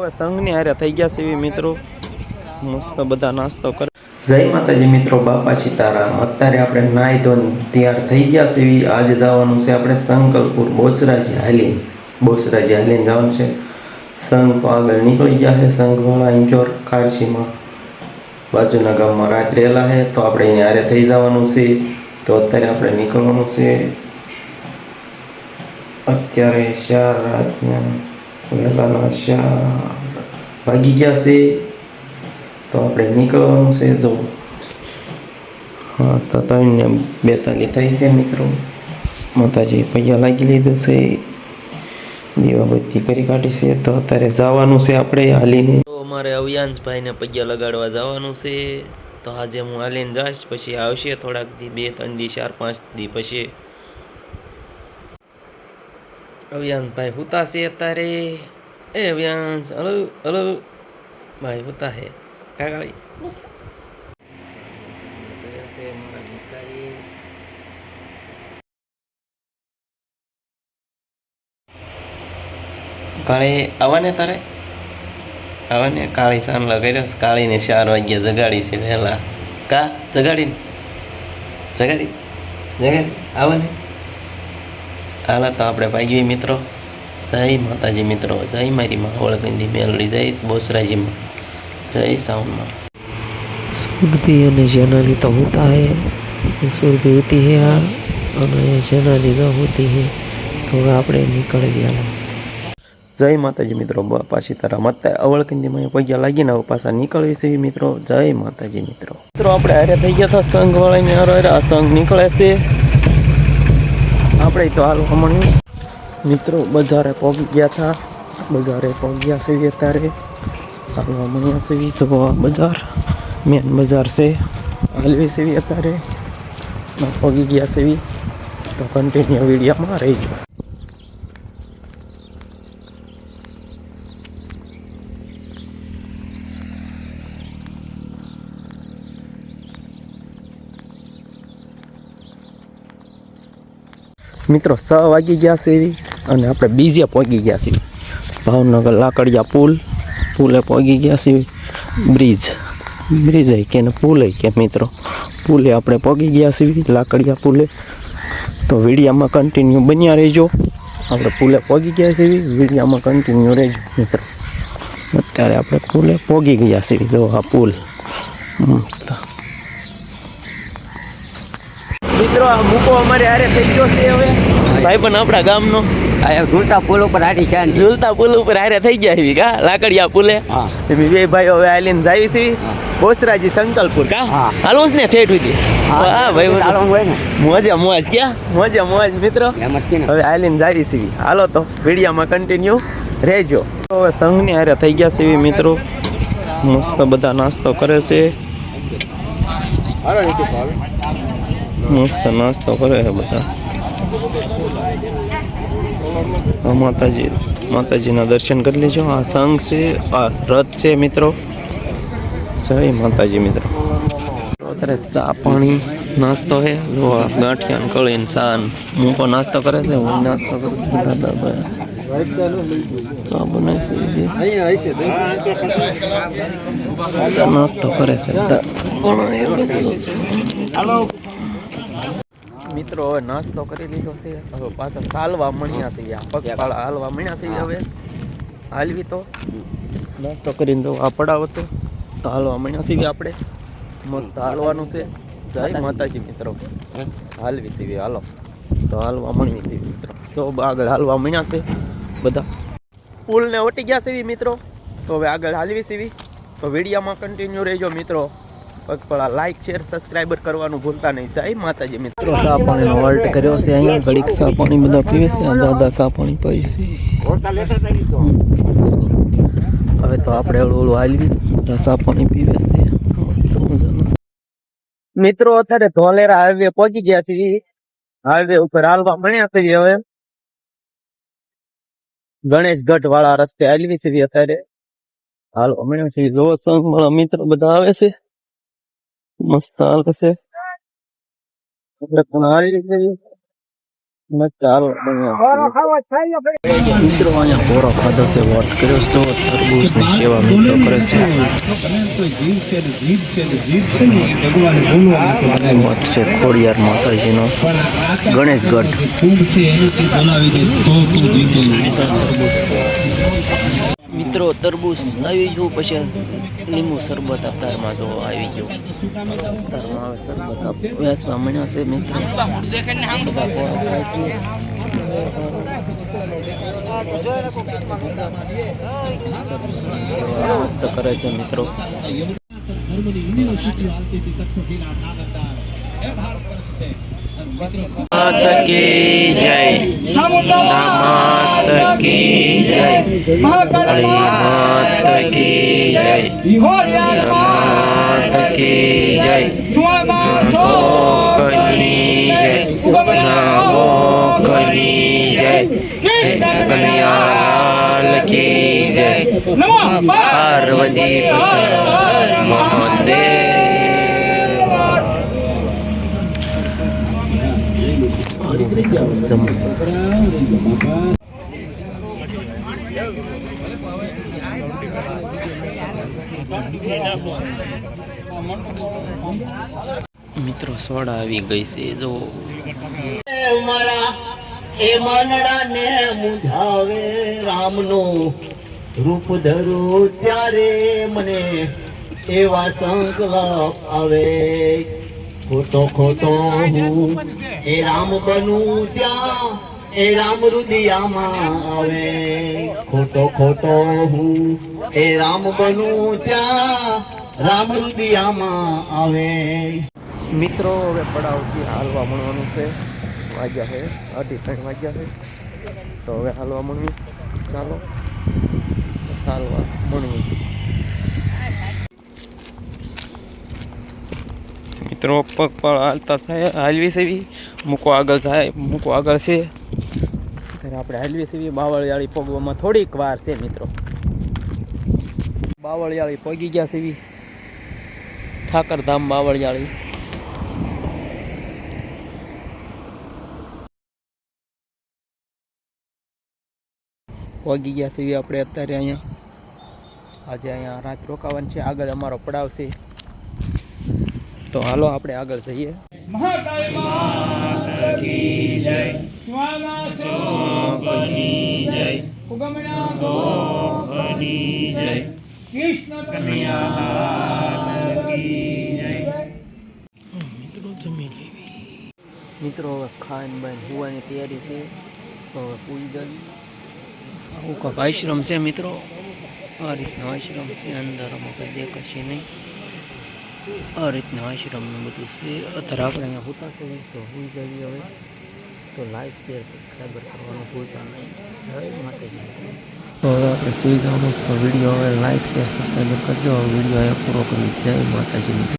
હવે સંઘની હારે થઈ ગયા છે એવી મિત્રો, મસ્ત બધા નાસ્તો કરે. જય માતાજી મિત્રો, બાપા સીતારામ. અત્યારે આપણે નાહી ધોઈને તૈયાર થઈ ગયા છે એવી. આજે જવાનું છે આપણે સંકલપુર બોચરાજી હાલીને જવાનું છે. સંઘ તો આગળ નીકળી ગયા છે. સંઘવાળા ઇન્ચોર ખારસીમાં બાજુના ગામમાં રાત રહેલા છે, તો આપણે એને હારે થઈ જવાનું છે. તો અત્યારે આપણે નીકળવાનું છે. અત્યારે 4 રાતના વહેલાના 4 વાગી ગયા છે, તો આપણે નીકળવાનું છે. જો હા, તો 3:42 થઈ છે મિત્રો. માતાજી પૈયા લાગી લીધું છે, દીવાબત્તી કરી કાઢી છે. તો અત્યારે જવાનું છે આપણે હાલીને. તો અમારે અવ્યાંશભાઈને પૈયા લગાડવા જવાનું છે. તો આજે હું હાલીને જઈશ, પછી આવશે થોડાક દી, 2-3 દી, 4-5 દી પછી. અવ્યાંશભાઈ હુતા છે અત્યારે. એ અવ્યાંશ, હલો હલો ભાઈ, હુતા હે કાકાળી. કાળી આવવાને તારે આવવાને. કાળી સાનલા કર્યો. કાળીને 4 વાગ્યા જગાડી છે વહેલા. કા જગાડી આવવાને. હાલા તો આપણે ભાગીએ મિત્રો. જય માતાજી મિત્રો, જય મારી માં વળગંદી મેલડી, જય બોસરાજીમાં, જય સાઉન્ડમાં. सुरभि અને जनाली तो होता है, सुरभि होती है અને जनाली न होती है, तो આપણે નીકળી ગયા. જય માતાજી મિત્રો, બાપા સીતારામ. અત્યારે અવળકંદીમાં પૈયા લાગીને હવે પાછા નીકળવી છે મિત્રો. જય માતાજી મિત્રો. આપણે હારે થઈ ગયા હતા સંઘવાળાની હારે. આ સંઘ નીકળે છે. આપણે તો હાલ હમણાં મિત્રો બજારે પહોંચી ગયા હતા. બજારે પહોંચ્યા છે અત્યારે. હાલવા મળ્યા છે. તો બજાર મેન બજાર છે, હાલવી છે અત્યારે. પહોંચી ગયા છે. તો કન્ટિન્યુ વિડીયોમાં રહી ગયો. મિત્રો 6 વાગી ગયા છે અને આપણે બીજે પહોંચી ગયા છીએ. ભાવનગર લાકડિયા પુલે પહોંચી ગયા છીએ. બ્રિજ કે ને પુલે કે મિત્રો, પુલે આપણે પહોંચી ગયા છીએ, લાકડિયા પુલે. તો વિડીયામાં કન્ટિન્યુ બન્યા રહેજો. આપણે પુલે પહોંચી ગયા છીએ, વિડીયામાં કન્ટિન્યુ રહેજો મિત્રો. અત્યારે આપણે પુલે પહોંચી ગયા છીએ. જો આ પુલ મસ્ત મિત્રો. આ મૂકો અમારે હારે થઈ ગયો છે હવે ભાઈ, પણ આપણા ગામનો ઝૂલતા પુલ ઉપર હારી છે. ઝૂલતા પુલ ઉપર હારે થઈ ગયા છે કા, લાકડિયા પુલે. બે ભાઈ હવે આલીને જાય છે બોસરાજી સંકલપુર. કા હાલું ને ઠેઠ સુધી. હા ભાઈ, મોજ ક્યાં મોજ મિત્રો. હવે આલીને જાય છે. હાલો તો વિડીયામાં કન્ટિન્યુ રહેજો. હવે સંઘની હારે થઈ ગયા છે મિત્રો. મસ્ત બધા નાસ્તો કરે છે. મસ્ત નાસ્તો કરે છે બધા. માતાજીના દર્શન કરી લેજો. આ સંઘ છે, આ રથ છે મિત્રો. જય માતાજી મિત્રો. અત્યારે ચા પાણી નાસ્તો છે. ગાંઠિયા કળી ને ચા મૂકો નાસ્તો કરે છે. હું નાસ્તો કરું છું. દાદા ચા બનાવે છે, નાસ્તો કરે છે. મિત્રો હવે નાસ્તો કરી લીધો છે. હવે પાછા ચાલવા મળ્યા છે. પગપાળા હાલવા મળ્યા છે. હવે હાલવી તો નાસ્તો કરીને જો આ પડાવો તો હાલવા મળ્યા છે. આપણે મસ્ત હાલવાનું છે. જય માતાજી મિત્રો. હાલવી છે હાલો તો હાલવા મળવી છે મિત્રો. જો આગળ હાલવા મળ્યા છે બધા. પુલને વટી ગયા છે મિત્રો. તો હવે આગળ હાલવી છે. તો વિડીયોમાં કન્ટિન્યુ રહેજો મિત્રો. પગપાળા લાઈક શેર સબસ્ક્રાઈબર કરવાનું ભૂલતા નહીં. જય માતાજી મિત્રો. ચા પાણીનો વોલ્ટ કર્યો છે અહીંયા. ઘડીક ચા પાણી બધા પીવે છે. દાદા ચા પાણી પી છે. હવે તો આપણે ઓલું હાલવી બધા ચા પાણી પીવે છે. મસ્ત મજાના મિત્રો. અત્યારે ધોલેરા હાઈવે પહોંચી ગયા છીએ. હાઈવે ઉપર હાલવા મળ્યા છે. હવે ગણેશગઢ વાળા રસ્તે હાલવી છે અત્યારે. હાલવા મળ્યા છે. જો સંગ મારા મિત્રો બધા આવે છે. મસ્ત હાલ છે. એટલે પણ હારી રીતે ચાલો મિત્રો અહીંયા પોરો ખાધો છે વોટ કર્યો છે તરબૂચ ની સેવા મિત્રો કરે છે વોટ છે ખોડિયાર માતાજીનો ગણેશગઢ મિત્રો તરબૂચ આવી ગયું પછી લીંબુ શરબત અત્યારમાં જો આવી ગયું અત્યારમાં આવે શરબત વેસવા મળ્યા છે મિત્રો બધા પોરો ખાય છે મસ્ત કરે છે મિત્રો मात की जय मात की जय काली मात की जय मात की जय सोकनी जय नामो कनी जय कन्यालाल की जय पार्वती महादेव મિત્રો સોડા આવી ગઈ છે જો મારા એ માનડા ને મુંધાવે રામનો રૂપ ધરું ત્યારે મને એવા સંકલ્પ આવે ખોટો ખોટો હું એ રામ બનું ત્યાં એ રામ રુદિયામાં આવે ખોટો ખોટો હું એ રામ બનું ત્યાં રામ રુદિયામાં આવે મિત્રો હવે પડાવથી હાલવા મળવાનું છે વાગ્યા છે 2:30 વાગ્યા છે તો હવે હાલવા મળવી ચાલો ચાલવા મળવી મિત્રો પગ પર હાલતા થાય હાલવી સેવી મૂકો આગળ થાય મૂકો આગળ છે ત્યારે આપણે હાલવી સેવી બાવળિયાળી પગવામાં થોડીક વાર છે મિત્રો બાવળિયાળી પગી ગયા સેવી ઠાકરધામ બાવળિયાળી પગી ગયા સેવી આપણે અત્યારે અહીંયા આજે અહીંયા રાત રોકાવાનું છે આગળ અમારો પડાવ છે તો હાલો આપણે આગળ જઈએ મિત્રો હવે ખાઈને બાઈને હોવાની તૈયારી છે તો હવે પૂરી જવી આવું કાંક આશ્રમ છે મિત્રો આ રીતનો આશ્રમ છે અંદર આમાં કંઈ દેખાશે નહીં આ રીતના આશ્રમનું બધું છે અત્યારે આપણે અહીંયા હોતા છે તો હોઈ જઈએ હવે તો લાઈક શેર સબસ્ક્રાઈબર કરવાનું ભૂલતા નહીં જય માતાજી તો હવે આપણે સુઈ જવાનું તો વિડીયો હવે લાઈક શેર સબસ્ક્રાઈબર કરજો વિડીયો અહીંયા પૂરો કરી જય માતાજી.